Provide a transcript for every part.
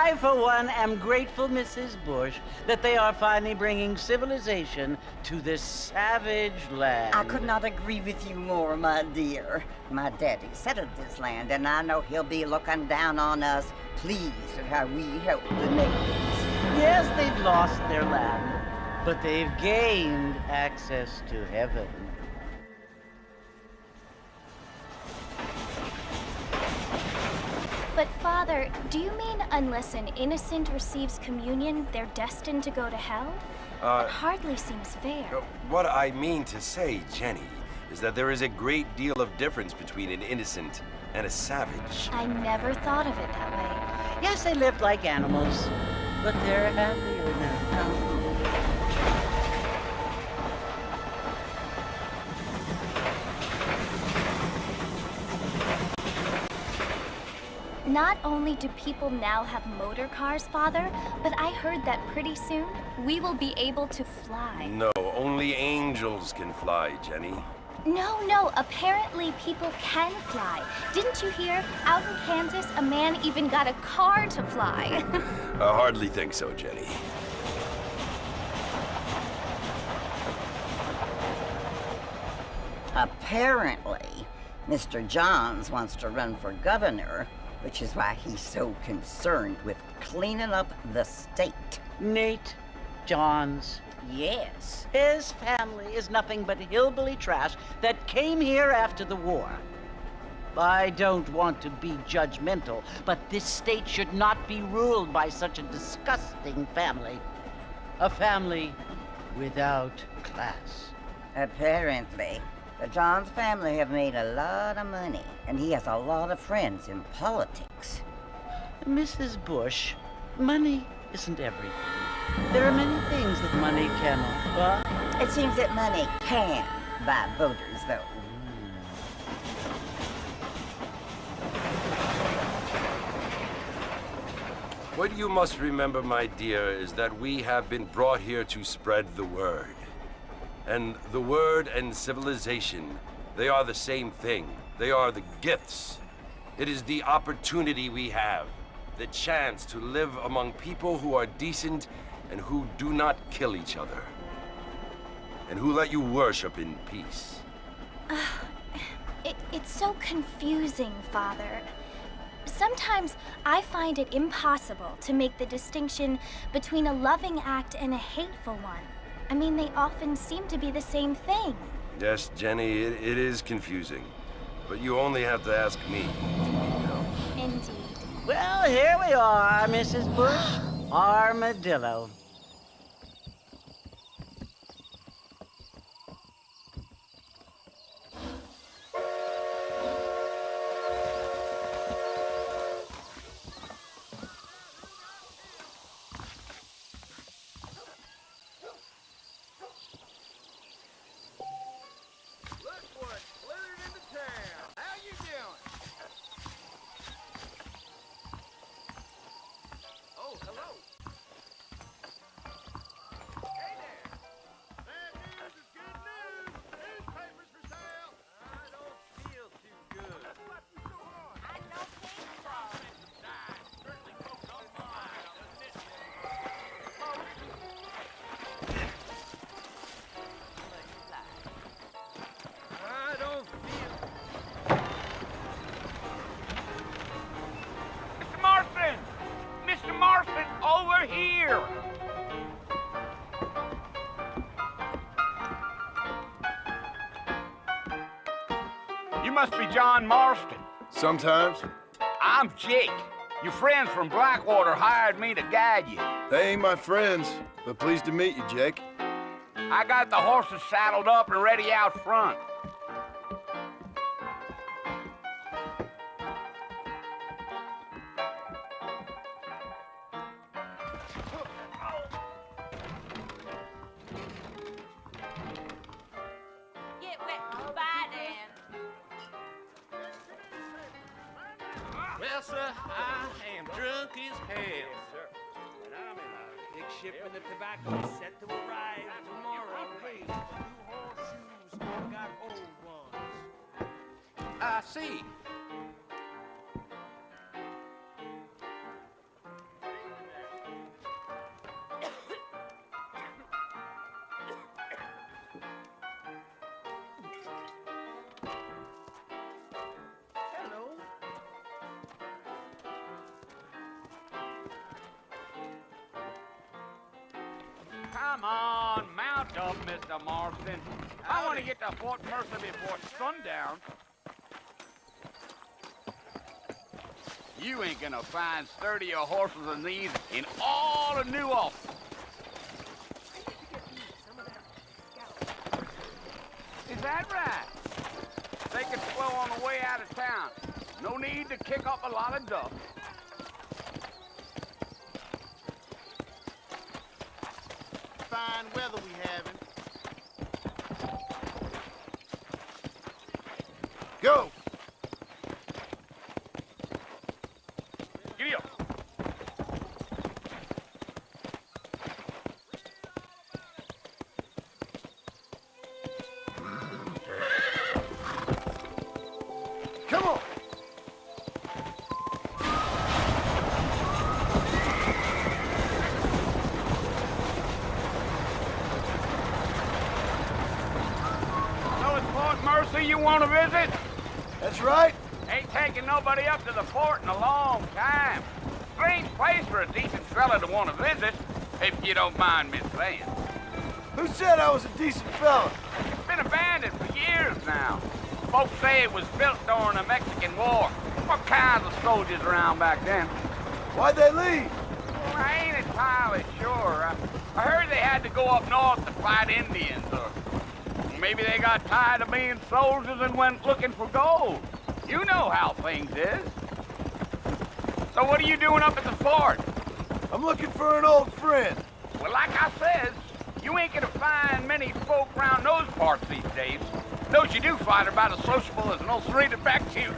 I, for one, am grateful, Mrs. Bush, that they are finally bringing civilization to this savage land. I could not agree with you more, my dear. My daddy settled this land, and I know he'll be looking down on us, pleased at how we help the natives. Yes, they've lost their land, but they've gained access to heaven. But Father, do you mean unless an innocent receives communion, they're destined to go to hell? It hardly seems fair. What I mean to say, Jenny, is that there is a great deal of difference between an innocent and a savage. I never thought of it that way. Yes, they lived like animals, but they're happier now. Not only do people now have motor cars, Father, but I heard that pretty soon we will be able to fly. No, only angels can fly, Jenny. No, apparently people can fly. Didn't you hear? Out in Kansas, a man even got a car to fly. I hardly think so, Jenny. Apparently, Mr. Johns wants to run for governor, which is why he's so concerned with cleaning up the state. Nate Johns. Yes. His family is nothing but hillbilly trash that came here after the war. I don't want to be judgmental, but this state should not be ruled by such a disgusting family. A family without class. Apparently, the Johns family have made a lot of money, and he has a lot of friends in politics. Mrs. Bush, money isn't everything. There are many things that money cannot buy. It seems that money can buy voters, though. What you must remember, my dear, is that we have been brought here to spread the word. And the word and civilization, they are the same thing. They are the gifts. It is the opportunity we have, the chance to live among people who are decent and who do not kill each other, and who let you worship in peace. It's so confusing, Father. Sometimes I find it impossible to make the distinction between a loving act and a hateful one. I mean, they often seem to be the same thing. Yes, Jenny, it is confusing. But you only have to ask me. Indeed. Well, here we are, Mrs. Bush. Armadillo. Here! You must be John Marston. Sometimes. I'm Jake. Your friends from Blackwater hired me to guide you. They ain't my friends, but pleased to meet you, Jake. I got the horses saddled up and ready out front. Well, sir, I am drunk as hell. And I'm in a big shipment of tobacco set to arrive tomorrow. Hey, new horseshoes, I got old ones. I see. Come on, mount up, Mr. Marston. I want to get to Fort Mercer before sundown. You ain't gonna find sturdier horses than these in all of New Ulster. Is that right? They can slow on the way out of town. No need to kick up a lot of dust. Fine weather we having. Go! Giddy up. Come on! So it's Fort Mercer you want to visit? That's right. Ain't taking nobody up to the fort in a long time. Strange place for a decent fella to want to visit, if you don't mind me saying. Who said I was a decent fella? It's been abandoned for years now. Folks say it was built during the Mexican War. What kinds of soldiers around back then? Why'd they leave? Well, I ain't entirely sure. I heard they had to go up north to fight Indians, or maybe they got tired of being soldiers and went looking for gold. You know how things is. So what are you doing up at the fort? I'm looking for an old friend. Well, like I said, you ain't gonna find many folk around those parts these days. Those you do find are about as sociable as an ulcerated back tooth.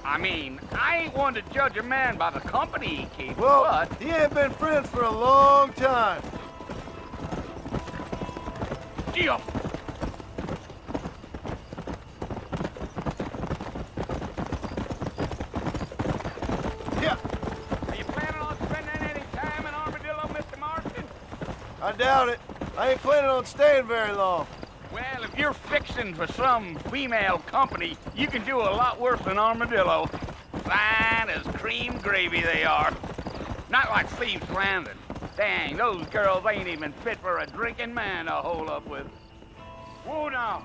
I mean, I ain't one to judge a man by the company he keeps, Well, but... he ain't been friends for a long time. Deal. Yeah, Are you planning on spending any time in Armadillo, Mr. Marston? I doubt it. I ain't planning on staying very long. Well, if you're fixing for some female company, you can do a lot worse than Armadillo. Fine as cream gravy they are. Not like Thieves Landing. Dang, those girls ain't even fit for a drinking man to hole up with. Whoa now.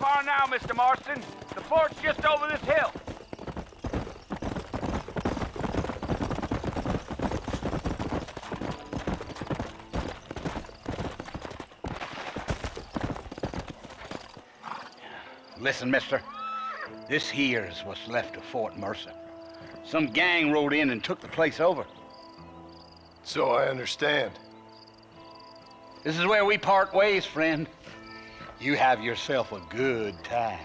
far now, Mr. Marston. The fort's just over this hill. Listen, mister. This here's what's left of Fort Mercer. Some gang rode in and took the place over. So I understand. This is where we part ways, friend. You have yourself a good time.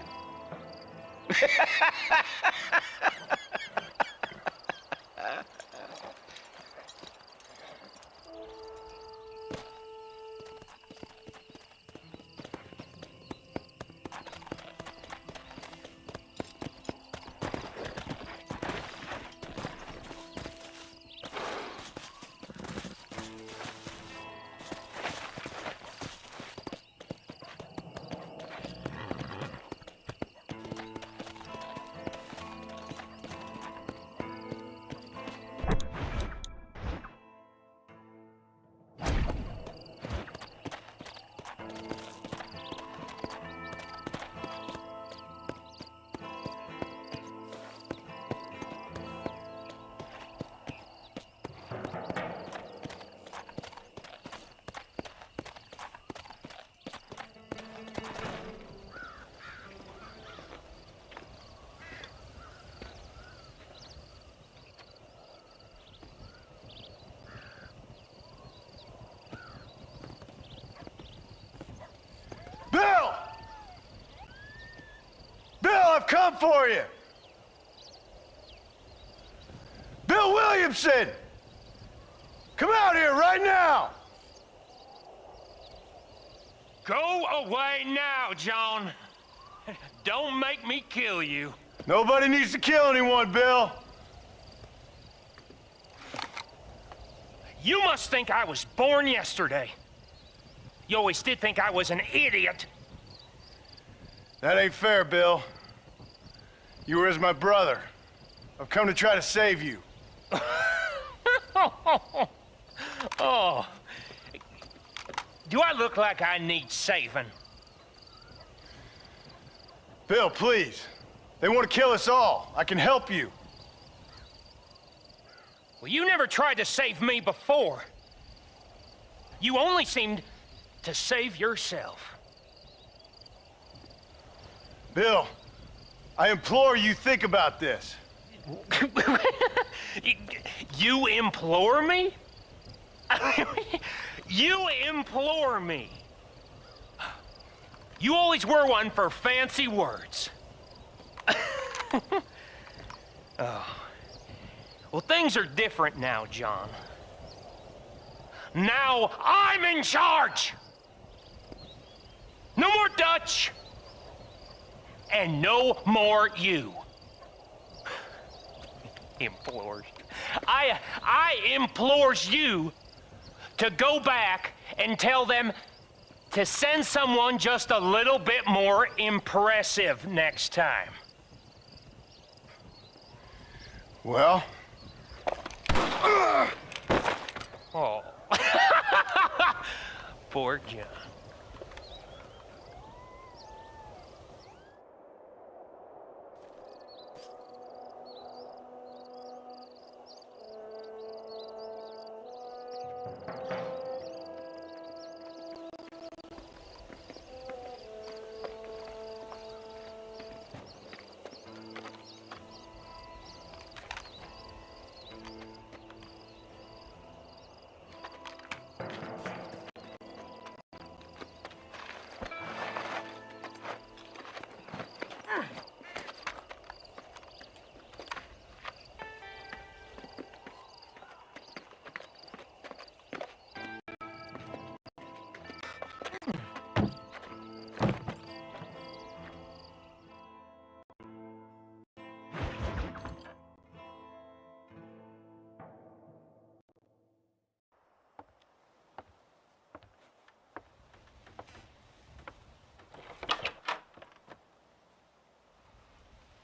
Bill! Bill, I've come for you! Bill Williamson! Come out here right now! Go away now, John. Don't make me kill you. Nobody needs to kill anyone, Bill. You must think I was born yesterday. You always did think I was an idiot. That ain't fair, Bill. You were as my brother. I've come to try to save you. Oh. Do I look like I need saving? Bill, please. They want to kill us all. I can help you. Well, you never tried to save me before. You only seemed to save yourself. Bill, I implore you think about this. You implore me? You implore me? You always were one for fancy words. Oh. Well, things are different now, John. Now I'm in charge! No more Dutch! And no more you. Implores. I implores you to go back and tell them to send someone just a little bit more impressive next time. Well? Oh. Poor John.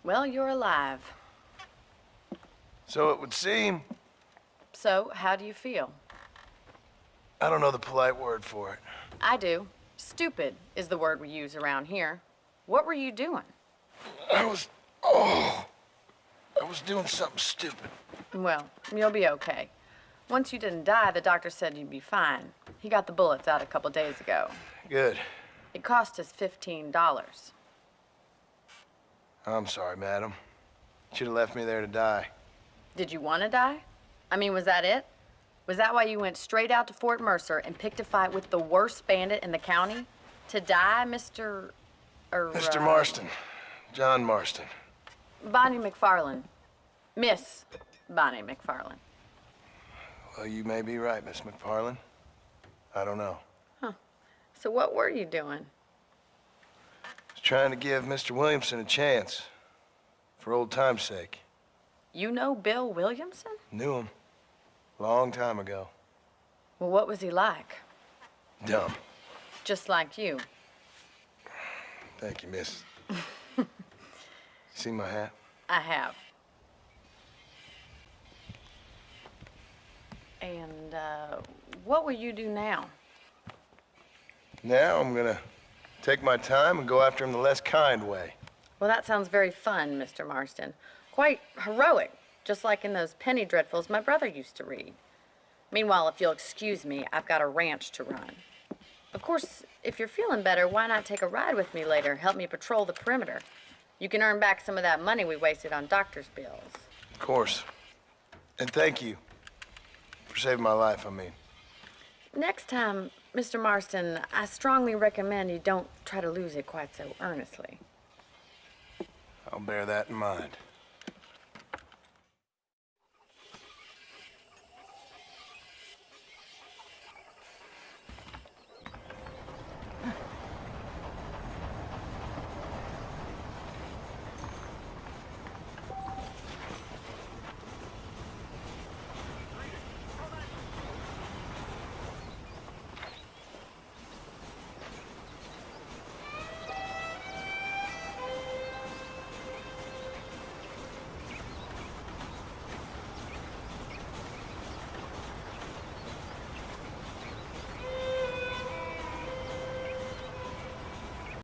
Well, you're alive. So it would seem. So, how do you feel? I don't know the polite word for it. I do. Stupid is the word we use around here. What were you doing? I was doing something stupid. Well, you'll be okay. Once you didn't die, the doctor said you'd be fine. He got the bullets out a couple days ago. Good. It cost us $15. I'm sorry, madam. Should have left me there to die. Did you want to die? I mean, was that it? Was that why you went straight out to Fort Mercer and picked a fight with the worst bandit in the county? To die, Mr. Mr. Marston. John Marston. Bonnie McFarland. Miss Bonnie McFarland. Well, you may be right, Miss McFarland. I don't know. So what were you doing? I was trying to give Mr. Williamson a chance. For old time's sake. You know Bill Williamson? Knew him. Long time ago. Well, what was he like? Dumb. Just like you. Thank you, miss. See my hat? I have. And, what will you do now? Now I'm gonna take my time and go after him the less kind way. Well, that sounds very fun, Mr. Marston. Quite heroic, just like in those penny dreadfuls my brother used to read. Meanwhile, if you'll excuse me, I've got a ranch to run. Of course, if you're feeling better, why not take a ride with me later? Help me patrol the perimeter. You can earn back some of that money we wasted on doctor's bills. Of course. And thank you for saving my life, I mean. Next time, Mr. Marston, I strongly recommend you don't try to lose it quite so earnestly. I'll bear that in mind.